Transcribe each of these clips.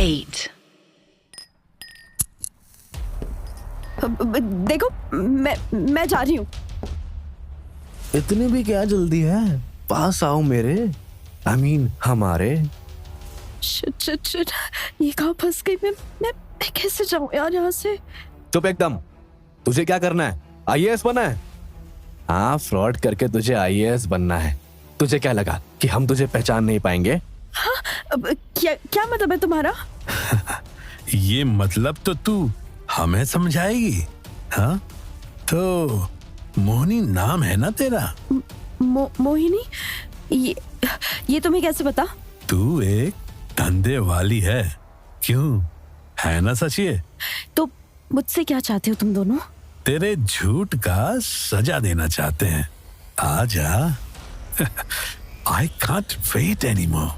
8. देखो मैं जा रही हूँ। इतनी भी क्या जल्दी है, पास आओ मेरे, I mean, हमारे। शिट, ये कहाँ फंस गई मैं कैसे जाऊँ यार यहाँ से। चुप एकदम। तुझे क्या करना है, आईएएस बनना है? हाँ, फ्रॉड करके तुझे आईएएस बनना है। तुझे क्या लगा कि हम तुझे पहचान नहीं पाएंगे? हाँ, क्या मतलब है तुम्हारा? ये मतलब तो तू हमें समझाएगी? हाँ, तो मोहिनी नाम है ना तेरा? मोहिनी? ये तुम्हें कैसे पता? तू एक धंधे वाली है, क्यों? है ना सच ये? तो मुझसे क्या चाहते हो तुम दोनों? तेरे झूठ का सजा देना चाहते हैं। आजा। I can't wait anymore.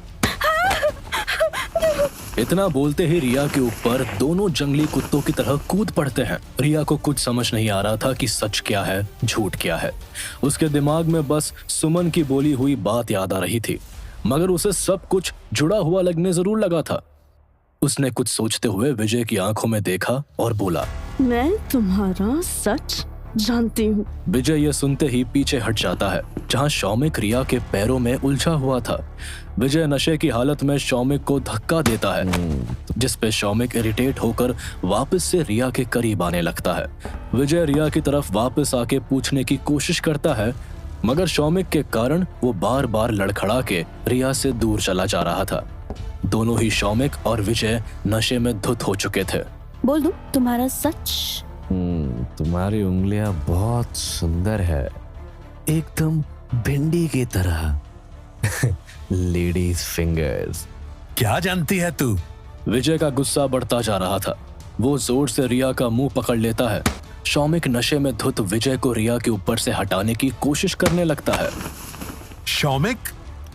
इतना बोलते ही रिया के ऊपर दोनों जंगली कुत्तों की तरह कूद पड़ते हैं। रिया को कुछ समझ नहीं आ रहा था कि सच क्या है, झूठ क्या है। उसके दिमाग में बस सुमन की बोली हुई बात याद आ रही थी, मगर उसे सब कुछ जुड़ा हुआ लगने जरूर लगा था। उसने कुछ सोचते हुए विजय की आंखों में देखा और बोला, मैं तुम्हारा सच जानती हूँ। विजय ये सुनते ही पीछे हट जाता है, जहाँ शौमिक रिया के पैरों में उलझा हुआ था। विजय नशे की हालत में शौमिक को धक्का देता है, जिस पे शौमिक इरिटेट होकर वापस से रिया के करीब आने लगता है। विजय रिया की तरफ वापस आके पूछने की कोशिश करता है, मगर शौमिक के कारण वो बार बार लड़खड़ा के रिया से दूर चला जा रहा था। दोनों ही शौमिक और विजय नशे में धुत हो चुके थे। बोल दूं तुम्हारा सच? तुम्हारी उंगलियां बहुत सुंदर है, एकदम भिंडी की तरह। Ladies fingers. क्या जानती है तू? विजय का गुस्सा बढ़ता जा रहा था। वो जोर से रिया का मुंह पकड़ लेता है। शौमिक नशे में धुत विजय को रिया के ऊपर से हटाने की कोशिश करने लगता है। शौमिक?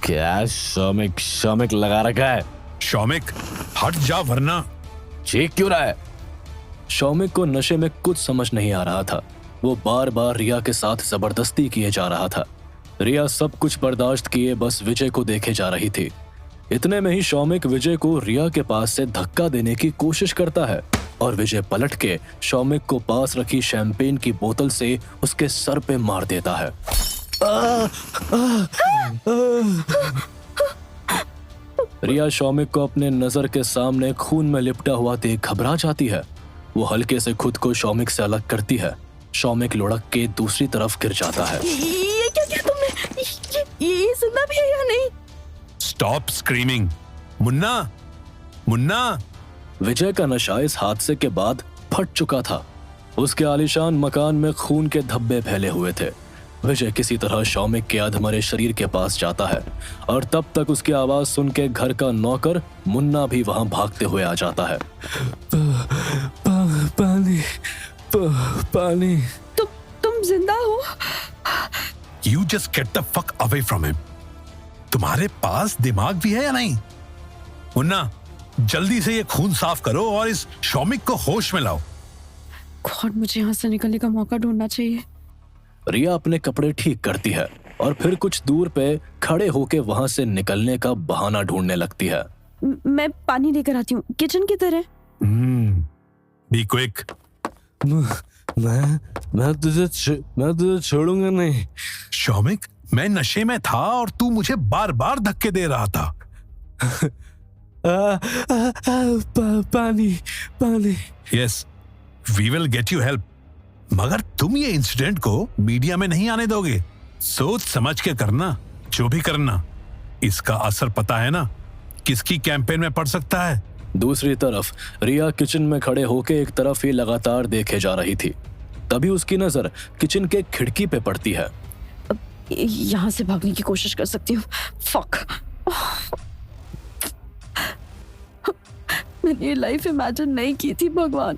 क्या शौमिक लगा रखा है? शौमिक, हट जा वरना। चीख क्यों रहा है? शौमिक को नशे में कुछ समझ नहीं आ रहा था। वो बार बार रिया के साथ जबरदस्ती किए जा रहा था। रिया सब कुछ बर्दाश्त किए बस विजय को देखे जा रही थी। इतने में ही शौमिक विजय को रिया के पास से धक्का देने की कोशिश करता है और विजय पलट के शौमिक को पास रखी शैंपेन की बोतल से उसके सर पे मार देता है। रिया शौमिक को अपने नजर के सामने खून में लिपटा हुआ देख घबरा जाती है। वो हल्के से खुद को शौमिक से अलग करती है। शौमिक लुढ़क के दूसरी तरफ गिर जाता है। ये क्या किया तुमने? ये जिंदा भी है या नहीं? Stop screaming. मुन्ना। विजय का नशा इस हादसे के बाद फट चुका था। उसके आलीशान मकान में खून के धब्बे फैले हुए थे। विजय किसी तरह शौमिक के अधमरे शरीर के पास जाता है और तब तक उसकी आवाज सुन के घर का नौकर मुन्ना भी वहां भागते हुए आ जाता है। पानी। तुम जिंदा हो? You just get the fuck away from him. तुम्हारे पास दिमाग भी है या नहीं? मुन्ना, जल्दी से ये खून साफ करो और इस शौमिक को होश में लाओ। गॉड, मुझे यहाँ से निकलने का मौका ढूंढना चाहिए। रिया अपने कपड़े ठीक करती है और फिर कुछ दूर पे खड़े होके वहां से निकलने का बहाना ढूंढने लगती है। मैं पानी लेकर आती हूँ, किचन की तरह। Be quick. मैं तुझे छोड़ूंगा नहीं। शौमिक, मैं नशे में था और तू मुझे बार बार धक्के दे रहा था। पानी। Yes, we will get you help. मगर तुम ये इंसिडेंट को मीडिया में नहीं आने दोगे। सोच समझ के करना, जो भी करना। इसका असर पता है ना किसकी कैंपेन में पड़ सकता है। दूसरी तरफ रिया किचन में खड़े होके एक तरफ ही लगातार देखे जा रही थी। तभी उसकी नजर किचन के खिड़की पे पड़ती है। यहाँ से भागने की कोशिश कर सकती हूँ। फक, मैंने ये लाइफ इमेजिन नहीं की थी भगवान।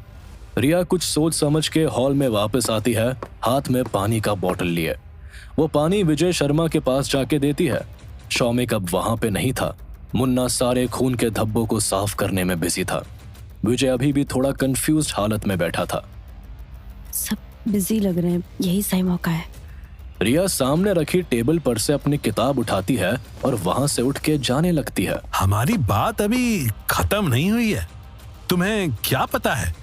रिया कुछ सोच समझ के हॉल में वापस आती है, हाथ में पानी का बोतल लिए। वो पानी विजय शर्मा के पास जाके देती है। शौमिक अब वहां पे नहीं था। मुन्ना सारे खून के धब्बों को साफ करने में बिजी था। विजय अभी भी थोड़ा कंफ्यूज्ड हालत में बैठा था। सब बिजी लग रहे हैं, यही सही मौका है। रिया सामने रखी टेबल पर से अपनी किताब उठाती है और वहां से उठ के जाने लगती है। हमारी बात अभी खत्म नहीं हुई है। तुम्हें क्या पता है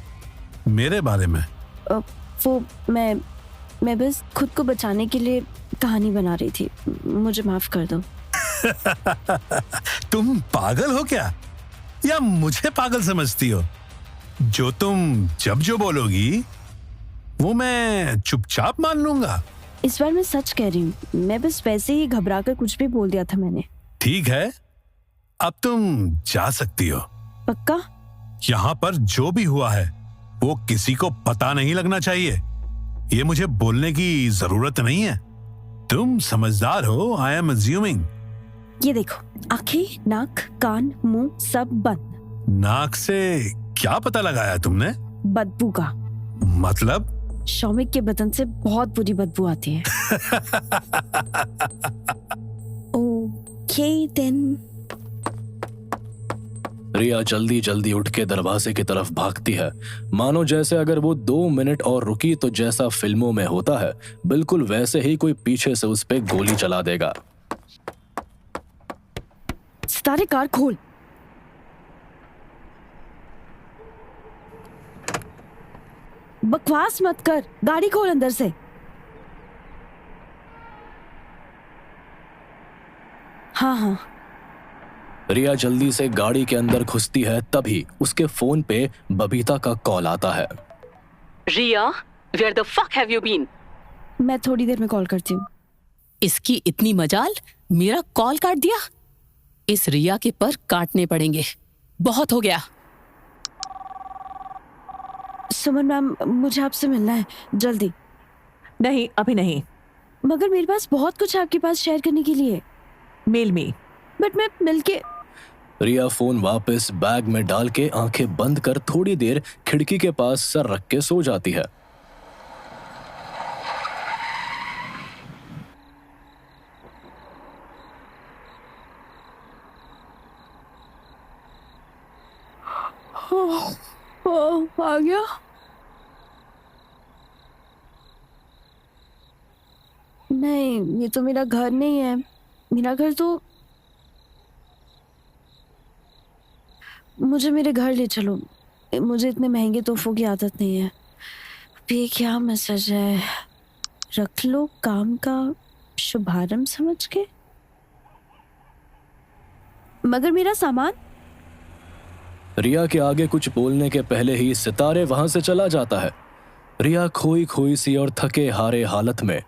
मेरे बारे में? वो मैं बस खुद को बचाने के लिए कहानी बना रही थी, मुझे माफ कर दो। तुम पागल हो क्या, या मुझे पागल समझती हो? जो तुम जब जो बोलोगी वो मैं चुपचाप मान लूंगा। इस बार मैं सच कह रही हूँ, मैं बस वैसे ही घबरा कर कुछ भी बोल दिया था मैंने। ठीक है, अब तुम जा सकती हो। पक्का? यहाँ पर जो भी हुआ है वो किसी को पता नहीं लगना चाहिए। ये मुझे बोलने की जरूरत नहीं है। तुम समझदार हो, आई एम अज्यूमिंग। ये देखो, आंखें, नाक, कान, मुंह सब बंद। नाक से क्या पता लगाया तुमने? बदबू का। मतलब? शौमिक के बदन से बहुत बुरी बदबू आती है। Okay then. रिया जल्दी जल्दी उठ के दरवाजे की तरफ भागती है, मानो जैसे अगर वो 2 मिनट और रुकी तो जैसा फिल्मों में होता है बिल्कुल वैसे ही कोई पीछे से उस पे गोली चला देगा। सितारे, कार खोल। बकवास मत कर, गाड़ी खोल अंदर से। हाँ। रिया जल्दी से गाड़ी के अंदर घुसती है, तभी उसके फोन पे बबीता का कॉल आता है। रिया, where the fuck have you been? मैं थोड़ी देर में कॉल करती हूँ। इसकी इतनी मजाल, मेरा कॉल काट दिया। इस रिया के पर काटने पड़ेंगे, बहुत हो गया। सुमन मैम, मुझे आपसे मिलना है जल्दी। नहीं, अभी नहीं। मगर मेरे पास बहुत कुछ आपके पास शेयर करने के लिए। Mail me. बट मैं मिलके। रिया फोन वापस बैग में डाल के आंखें बंद कर थोड़ी देर खिड़की के पास सर रख के सो जाती है। आ गया। नहीं, ये तो मेरा घर नहीं है। मेरा घर तो, मुझे मेरे घर ले चलो। मुझे इतने महंगे तोहफों की आदत नहीं है। ये क्या मैसेज है? रख लो काम का शुभारंभ समझ के। मगर मेरा सामान। रिया के आगे कुछ बोलने के पहले ही सितारे वहां से चला जाता है। रिया खोई खोई सी और थके हारे हालत में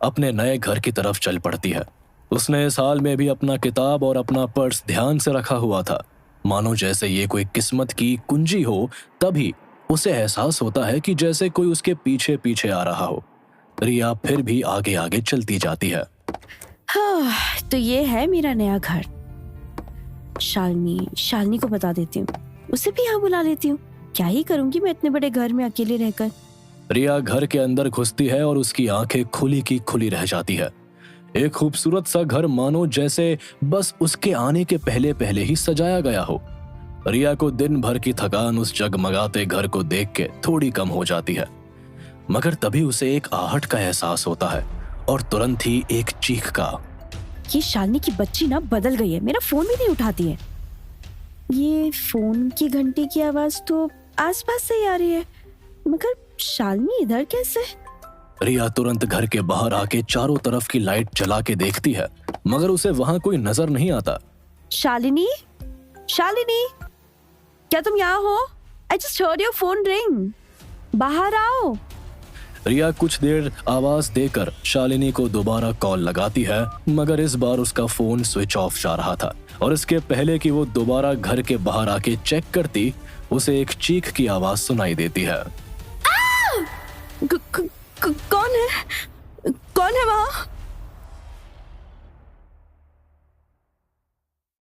अपने नए घर की तरफ चल पड़ती है। उसने इस हाल में भी अपना किताब और अपना पर्स ध्यान से रखा हुआ था, मानो जैसे ये कोई किस्मत की कुंजी हो। तभी उसे एहसास होता है कि जैसे कोई उसके पीछे पीछे आ रहा हो। रिया फिर भी आगे आगे चलती जाती है। हाँ, तो ये है मेरा नया घर। शालिनी को बता देती हूँ, उसे भी यहाँ बुला लेती हूँ। क्या ही करूंगी मैं इतने बड़े घर में अकेले रहकर। रिया घर के अंदर घुसती है और उसकी आंखें खुली की खुली रह जाती है। एक खूबसूरत सा घर, मानो जैसे बस उसके आने के पहले पहले ही सजाया गया हो। रिया को दिन भर की थकान उस जगमगाते घर को देख के थोड़ी कम हो जाती है, मगर तभी उसे एक आहट का एहसास होता है और तुरंत ही एक चीख का। ये शालिनी की बच्ची ना बदल गई है, मेरा फोन भी नहीं उठाती है। ये फोन की घंटी की आवाज तो आसपास से ही आ रही है, मगर शालिनी इधर कैसे? रिया तुरंत घर के बाहर आके चारों तरफ की लाइट जला के देखती है, मगर उसे वहां कोई नजर नहीं आता। शालिनी, क्या तुम यहाँ हो? I just heard your phone ring. बाहर आओ। रिया कुछ देर आवाज देकर शालिनी को दोबारा कॉल लगाती है, मगर इस बार उसका फोन स्विच ऑफ जा रहा था और इसके पहले कि वो दोबारा घर के बाहर आके चेक करती, उसे एक चीख की आवाज सुनाई देती है।